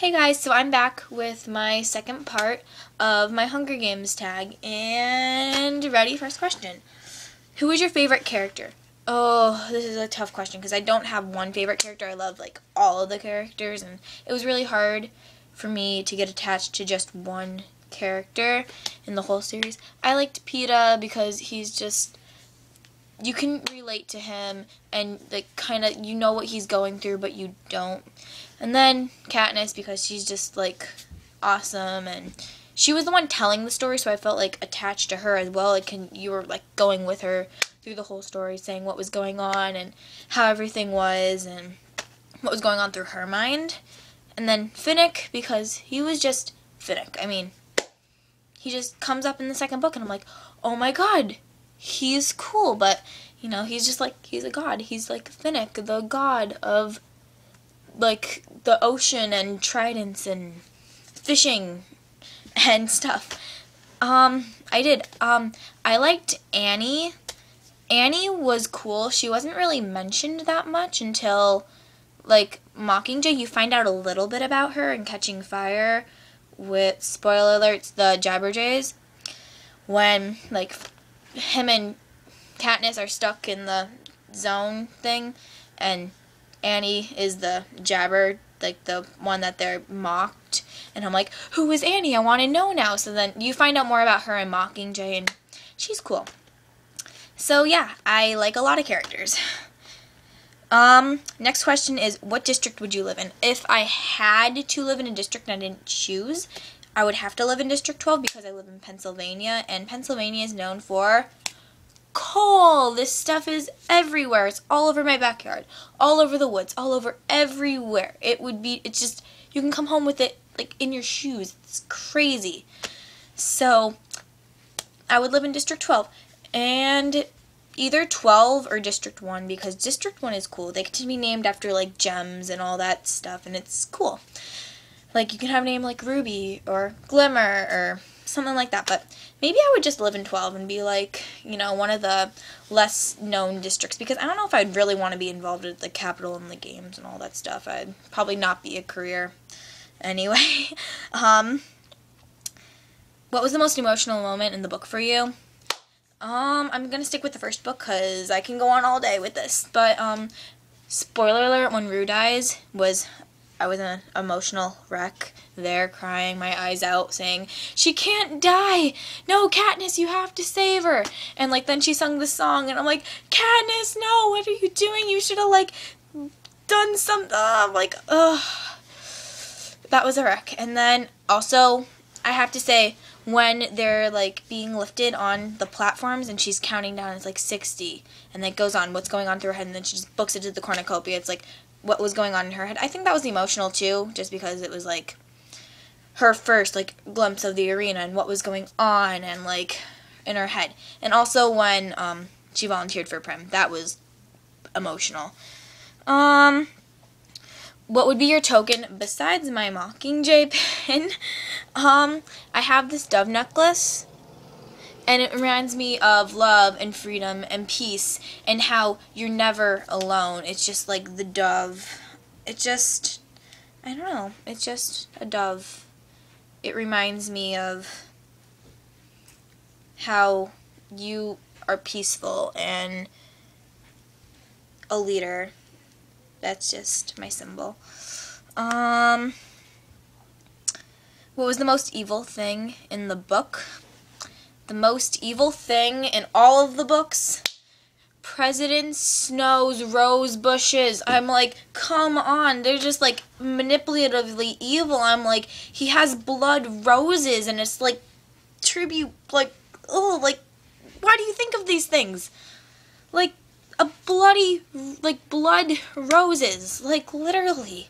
Hey guys, so I'm back with my second part of my Hunger Games tag, and ready? First question. Who is your favorite character? Oh, this is a tough question because I don't have one favorite character. I love like all of the characters, and it was really hard for me to get attached to just one character in the whole series. I liked Peeta because he's just, you can relate to him and like kind of you know what he's going through, but you don't. And then Katniss because she's just like awesome, and she was the one telling the story, so I felt like attached to her as well. Like you were like going with her through the whole story, saying what was going on and how everything was and what was going on through her mind. And then Finnick because he was just Finnick. I mean, he just comes up in the second book and I'm like, oh my god, he's cool, but you know, he's just like, he's a god. He's like Finnick, the god of like the ocean and tridents and fishing and stuff. I liked Annie. Annie was cool. She wasn't really mentioned that much until like Mockingjay. You find out a little bit about her in Catching Fire with, spoiler alerts, the Jabberjays, when like him and Katniss are stuck in the zone thing and Annie is the jabber, like the one that they're mocked, and I'm like, who is Annie? I want to know now. So then you find out more about her in Mockingjay, and she's cool. So yeah, I like a lot of characters. Next question is, what district would you live in? If I had to live in a district and I didn't choose, I would have to live in District 12 because I live in Pennsylvania, and Pennsylvania is known for coal. This stuff is everywhere. It's all over my backyard, all over the woods, all over everywhere. It's just, you can come home with it like in your shoes. It's crazy. So I would live in District 12 and either 12 or District 1 because District 1 is cool. They get to be named after like gems and all that stuff, and it's cool. Like you can have a name like Ruby or Glimmer or something like that, but maybe I would just live in 12 and be like, you know, one of the less known districts, because I don't know if I'd really want to be involved with the Capitol and the games and all that stuff. I'd probably not be a career anyway. What was the most emotional moment in the book for you? I'm gonna stick with the first book because I can go on all day with this, but spoiler alert, when Rue dies I was an emotional wreck there, crying my eyes out, saying, she can't die! No, Katniss, you have to save her! And, like, then she sung the song, and I'm like, Katniss, no, what are you doing? You should have, like, done something. I'm like, ugh. That was a wreck. And then, also, I have to say, when they're, like, being lifted on the platforms, and she's counting down, it's, like, 60, and it goes on, what's going on through her head, and then she just books it to the cornucopia. It's, like, what was going on in her head. I think that was emotional too, just because it was like her first like glimpse of the arena and what was going on and like in her head. And also when she volunteered for Prim, that was emotional. What would be your token besides my Mockingjay pin? I have this dove necklace, and it reminds me of love and freedom and peace and how you're never alone. It's just like the dove. It just, I don't know. It's just a dove. It reminds me of how you are peaceful and a leader. That's just my symbol. What was the most evil thing in the book? The most evil thing in all of the books? President Snow's rose bushes. I'm like, come on. They're just like manipulatively evil. I'm like, he has blood roses and it's like tribute, like, oh, like, why do you think of these things? Like a bloody, like blood roses. Like literally.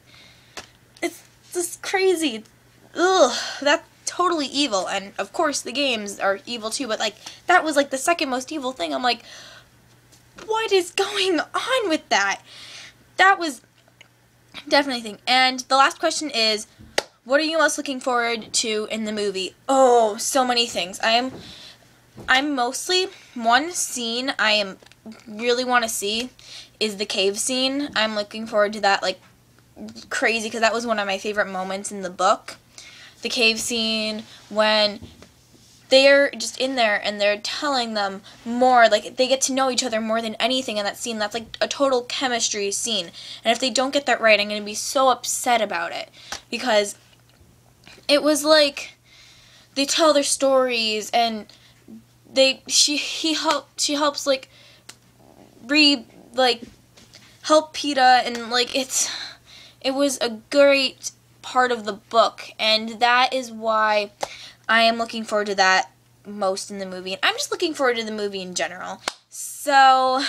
It's just crazy. Ugh, that's totally evil, and of course the games are evil too, but like that was like the second most evil thing. I'm like, what is going on with that? That was definitely a thing. And the last question is, what are you most looking forward to in the movie? Oh, so many things. I'm mostly, one scene I really want to see is the cave scene. I'm looking forward to that, like crazy because that was one of my favorite moments in the book. The cave scene when they're just in there and they're telling them more, like they get to know each other more than anything in that scene. That's like a total chemistry scene. And if they don't get that right, I'm going to be so upset about it, because it was like they tell their stories and she helps like help PETA, and like it was a great part of the book, and that is why I am looking forward to that most in the movie. And I'm just looking forward to the movie in general. So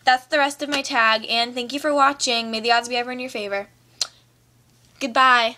that's the rest of my tag, and thank you for watching. May the odds be ever in your favor. Goodbye.